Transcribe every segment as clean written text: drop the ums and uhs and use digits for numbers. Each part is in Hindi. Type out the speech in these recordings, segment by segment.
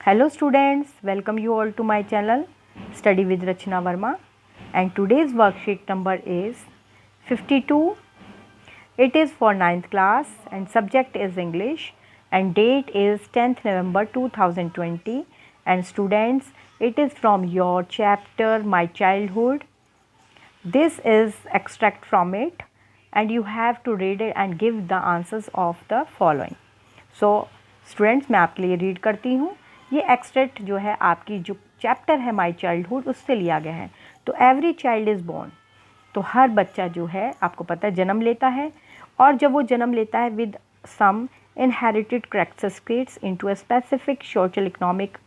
Hello students, welcome you all to my channel Study with Rachna Verma, and today's worksheet number is 52. It is for 9th class and subject is English and date is 10th November 2020, and students, it is from your chapter My Childhood. This is extract from it and you have to read it and give the answers of the following. So students मैं आपके लिए रीड करती हूँ। ये एक्सट्रैक्ट जो है आपकी जो चैप्टर है माय चाइल्डहुड उससे लिया गया है। तो एवरी चाइल्ड इज़ बोर्न, तो हर बच्चा जो है आपको पता है जन्म लेता है, और जब वो जन्म लेता है with some inherited characteristics into a specific social economic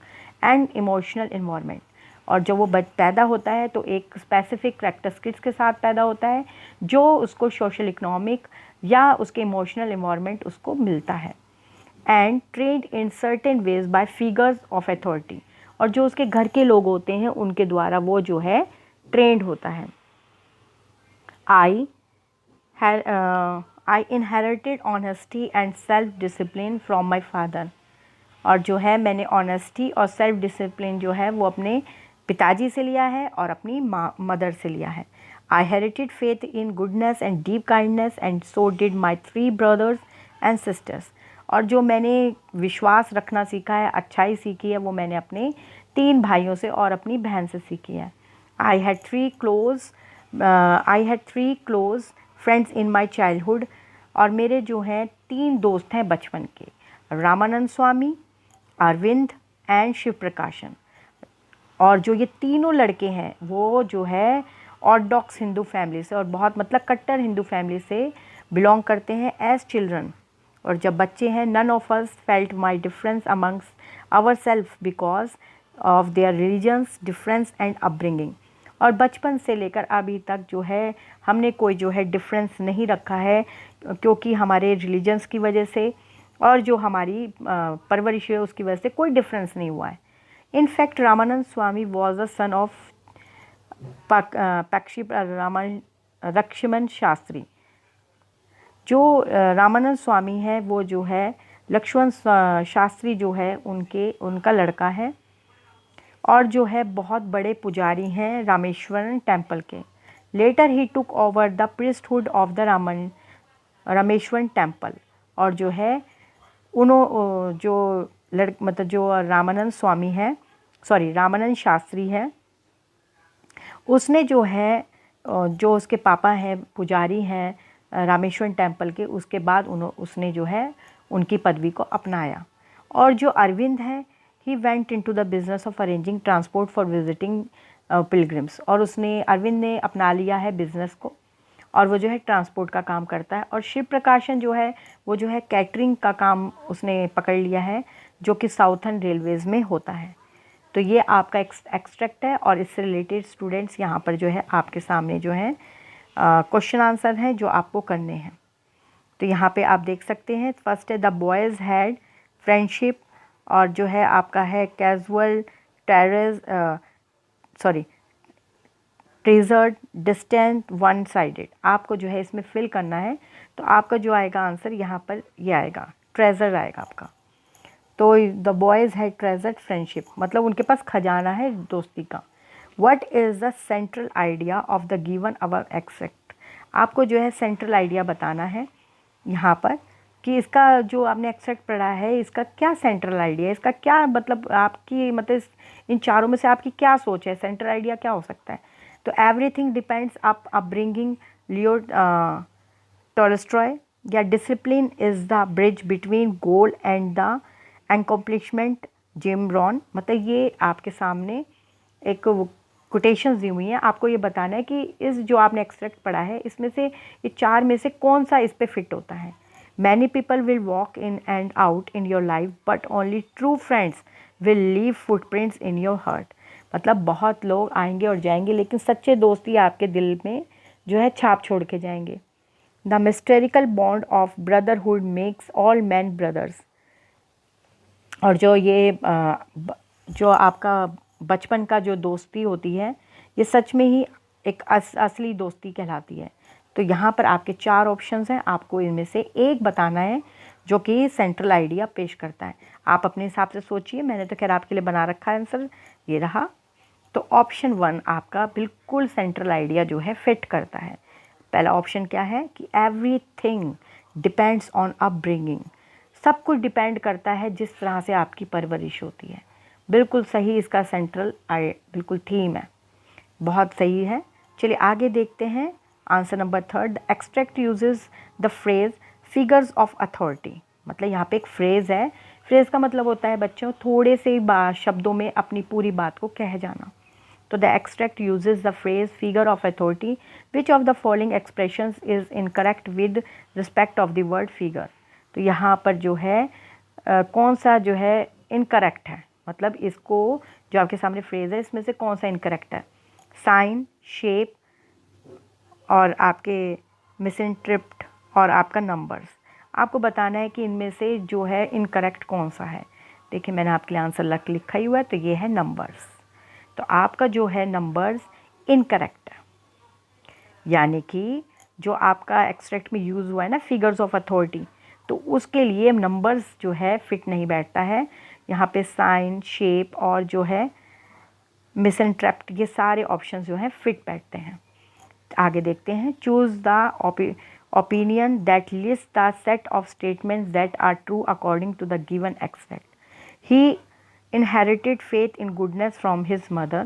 and emotional environment, और जब वो पैदा होता है तो एक स्पेसिफिक कैरेक्टरिस्टिक्स के साथ पैदा होता है जो उसको सोशल इकोनॉमिक या उसके इमोशनल इन्वायरमेंट उसको मिलता है। And trend in certain veg bye figures of authority, और जो उसके घर के लोग होते हैं उनके द्वारा वो जो है ट्रेंड होता है। आई inherited honesty and self discipline from my father, और जो है मैंने ऑनेस्टी और सेल्फ डिसिप्लिन जो है वो अपने पिताजी से लिया है और अपनी मदर से लिया है। I inherited faith in goodness and deep kindness and so did my 3 brothers and sisters, और जो मैंने विश्वास रखना सीखा है, अच्छाई सीखी है, वो मैंने अपने 3 भाइयों से और अपनी बहन से सीखी है। I had 3 close friends in my childhood, और मेरे जो हैं 3 दोस्त हैं बचपन के, रामानंद स्वामी, अरविंद एंड शिव प्रकाशन, और जो ये तीनों लड़के हैं वो जो है ऑर्थोडॉक्स हिंदू फैमिली से और बहुत मतलब कट्टर हिंदू फैमिली से बिलोंग करते हैं एज चिल्ड्रन। और जब बच्चे हैं, none of us felt my difference amongst our self because of their religions difference and upbringing, और बचपन से लेकर अभी तक जो है हमने कोई जो है डिफरेंस नहीं रखा है क्योंकि हमारे रिलीजन्स की वजह से और जो हमारी परवरिश है उसकी वजह से कोई डिफरेंस नहीं हुआ है। In fact Ramanand Swami was a son of Lakshman Shastri, जो रामानंद स्वामी है वो जो है लक्ष्मण शास्त्री जो है उनका लड़का है, और जो है बहुत बड़े पुजारी हैं रामेश्वरन टेम्पल के। लेटर ही took over the priesthood of the Rameswaram temple, और जो है जो रामानंद स्वामी है, रामानंद शास्त्री है, उसने जो है जो उसके पापा हैं पुजारी हैं रामेश्वरन टेम्पल के, उसके बाद उसने जो है उनकी पदवी को अपनाया। और जो अरविंद है, he went into the business of arranging transport for visiting pilgrims, और अरविंद ने अपना लिया है बिज़नेस को और वो जो है ट्रांसपोर्ट का काम करता है। और शिव प्रकाशन जो है वो जो है कैटरिंग का काम उसने पकड़ लिया है जो कि साउथर्न रेलवेज़ में होता है। तो ये आपका एक्सट्रैक्ट है और इससे रिलेटेड स्टूडेंट्स यहाँ पर जो है आपके सामने जो है क्वेश्चन आंसर हैं जो आपको करने हैं। तो यहाँ पे आप देख सकते हैं, फर्स्ट है द बॉयज़ हैड फ्रेंडशिप, और जो है आपका है casual treasured distant one sided, आपको जो है इसमें फिल करना है। तो आपका जो आएगा आंसर यहाँ पर ये आएगा, ट्रेजर आएगा आपका। तो the boys had treasured friendship मतलब उनके पास खजाना है दोस्ती का। What is the central idea of the given our extract, आपको जो है सेंट्रल आइडिया बताना है यहाँ पर कि इसका जो आपने एक्सट्रैक्ट पढ़ा है इसका क्या सेंट्रल आइडिया है, इसका क्या मतलब आपकी मतलब इन चारों में से आपकी क्या सोच है, सेंट्रल आइडिया क्या हो सकता है। तो everything depends upbringing Leo Tolstoy, या discipline is the bridge between goal and the accomplishment Jim Rohn, मतलब ये आपके सामने एक कोटेशंस दी हुई हैं। आपको ये बताना है कि इस जो आपने एक्सट्रैक्ट पढ़ा है इसमें से ये 4 में से कौन सा इस पे फिट होता है। Many people will walk in and out in your life but only true friends will leave footprints in your heart, मतलब बहुत लोग आएंगे और जाएंगे लेकिन सच्चे दोस्ती आपके दिल में जो है छाप छोड़ के जाएंगे। The mystical bond of brotherhood makes all man brothers, और जो ये जो आपका बचपन का जो दोस्ती होती है ये सच में ही एक असली दोस्ती कहलाती है। तो यहाँ पर आपके 4 ऑप्शंस हैं, आपको इनमें से एक बताना है जो कि सेंट्रल आइडिया पेश करता है। आप अपने हिसाब से सोचिए, मैंने तो खैर आपके लिए बना रखा है आंसर, ये रहा। तो ऑप्शन 1 आपका बिल्कुल सेंट्रल आइडिया जो है फिट करता है। पहला ऑप्शन क्या है कि एवरीथिंग डिपेंड्स ऑन अपब्रिंगिंग, सब कुछ डिपेंड करता है जिस तरह से आपकी परवरिश होती है। बिल्कुल सही, इसका सेंट्रल बिल्कुल थीम है, बहुत सही है। चलिए आगे देखते हैं answer number 3। Extract uses the phrase figures of authority. मतलब यहाँ पे एक फ्रेज़ है, फ्रेज़ का मतलब होता है बच्चों थोड़े से शब्दों में अपनी पूरी बात को कह जाना। तो the extract uses the phrase figure of authority, which of the following expressions is incorrect with respect of the word figure. तो यहाँ पर जो है कौन सा जो है इनकरेक्ट है, मतलब इसको जो आपके सामने फ्रेज है इसमें से कौन सा इनकरेक्ट है। साइन, शेप और आपके मिसइंटरप्ट और आपका नंबर्स। आपको बताना है कि इनमें से जो है इनकरेक्ट कौन सा है। देखिए मैंने आपके लिए आंसर लिखा ही हुआ है, तो ये है नंबर्स। तो आपका जो है नंबर्स इनकरेक्ट है, यानी कि जो आपका एक्सट्रैक्ट में यूज़ हुआ है ना फिगर्स ऑफ अथॉरिटी, तो उसके लिए नंबर्स जो है फिट नहीं बैठता है। यहाँ पे साइन, शेप और जो है मिसइंटरप्ट, ये सारे ऑप्शंस जो हैं फिट बैठते हैं। आगे देखते हैं। Choose the opinion that lists the set of statements that are true according to the given extract. He inherited faith in goodness from his mother.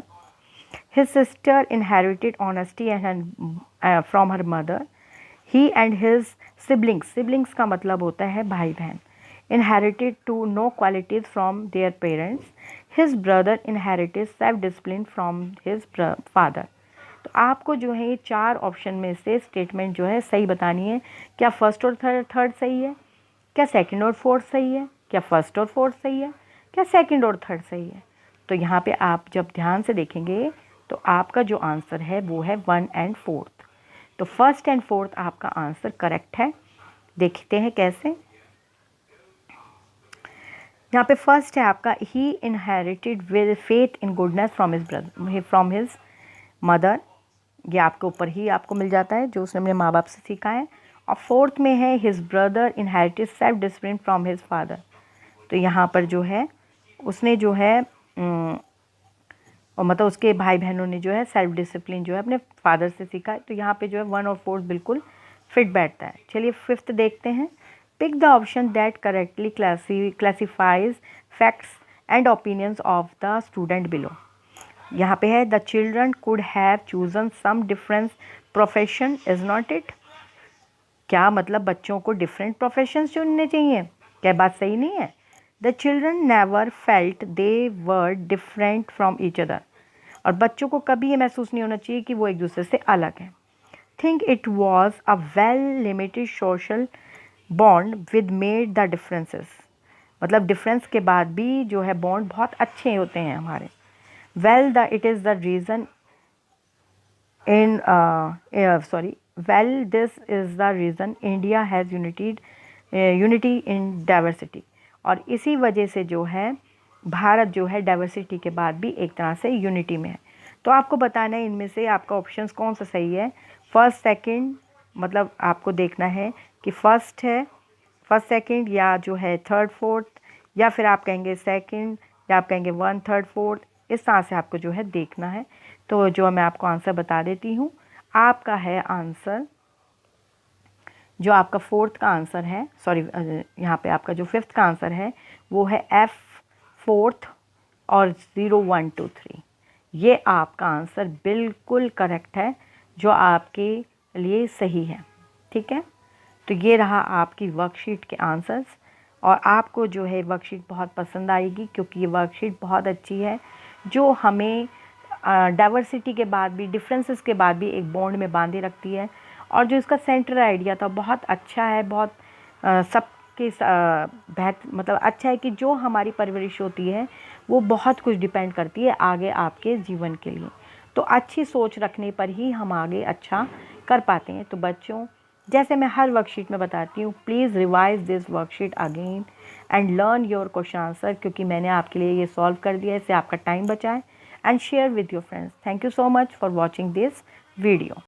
His sister inherited honesty from her mother. He and his siblings का मतलब होता है भाई बहन, inherited to know qualities from their parents. His brother inherited self-discipline from his father. तो आपको जो है ये 4 ऑप्शन में से स्टेटमेंट जो है सही बतानी है। क्या फर्स्ट और थर्ड सही है, क्या सेकंड और फोर्थ सही है, क्या फर्स्ट और फोर्थ सही है, क्या सेकंड और थर्ड सही है। तो यहाँ पे आप जब ध्यान से देखेंगे तो आपका जो आंसर है वो है 1 एंड 4। तो फर्स्ट एंड फोर्थ आपका आंसर करेक्ट है। देखते हैं कैसे। यहाँ पे फर्स्ट है आपका ही inherited with faith in goodness from his mother. ये आपके ऊपर ही आपको मिल जाता है जो उसने अपने माँ बाप से सीखा है। और फोर्थ में है his brother inherited self discipline from his father. तो यहाँ पर जो है उसने जो है और मतलब उसके भाई बहनों ने जो है सेल्फ डिसिप्लिन जो है अपने फादर से सीखा है। तो यहाँ पे जो है 1 और 4 बिल्कुल फिट बैठता है। चलिए फिफ्थ देखते हैं। Pick the option that correctly classifies facts and opinions of the student below. यहाँ पे है the children could have chosen some difference profession, is not it. क्या मतलब बच्चों को डिफरेंट प्रोफेशंस चुनने चाहिए, क्या बात सही नहीं है। The children never felt they were different from each other. और बच्चों को कभी ये महसूस नहीं होना चाहिए कि वो एक दूसरे से अलग हैं। Think it was a well limited social bond with made the differences. मतलब डिफरेंस के बाद भी जो है बॉन्ड बहुत अच्छे होते हैं हमारे। Well the it is the reason in well this is the reason India has unity in diversity. और इसी वजह से जो है भारत जो है डाइवर्सिटी के बाद भी एक तरह से यूनिटी में है। तो आपको बताना है इनमें से आपका ऑप्शंस कौन सा सही है। फर्स्ट सेकंड, मतलब आपको देखना है कि फर्स्ट है, फर्स्ट सेकंड, या जो है थर्ड फोर्थ, या फिर आप कहेंगे सेकंड, या आप कहेंगे 1 3 4। इस तरह से आपको जो है देखना है। तो जो मैं आपको आंसर बता देती हूँ, आपका है आंसर जो आपका फोर्थ का आंसर है, सॉरी यहाँ पे आपका जो फिफ्थ का आंसर है वो है F फोर्थ और 0 1 2 3। ये आपका आंसर बिल्कुल करेक्ट है जो आपके लिए सही है। ठीक है, तो ये रहा आपकी वर्कशीट के आंसर्स। और आपको जो है वर्कशीट बहुत पसंद आएगी क्योंकि ये वर्कशीट बहुत अच्छी है जो हमें डाइवर्सिटी के बाद भी, डिफरेंसेस के बाद भी एक बॉन्ड में बांधे रखती है। और जो इसका सेंट्रल आइडिया था बहुत अच्छा है, बहुत सबके मतलब अच्छा है कि जो हमारी परवरिश होती है वो बहुत कुछ डिपेंड करती है आगे आपके जीवन के लिए। तो अच्छी सोच रखने पर ही हम आगे अच्छा कर पाते हैं। तो बच्चों, जैसे मैं हर वर्कशीट में बताती हूँ, please revise this worksheet again and learn your question answer, क्योंकि मैंने आपके लिए ये सॉल्व कर दिया है, इससे आपका टाइम बचाए, and share with your friends. Thank you so much for watching this video.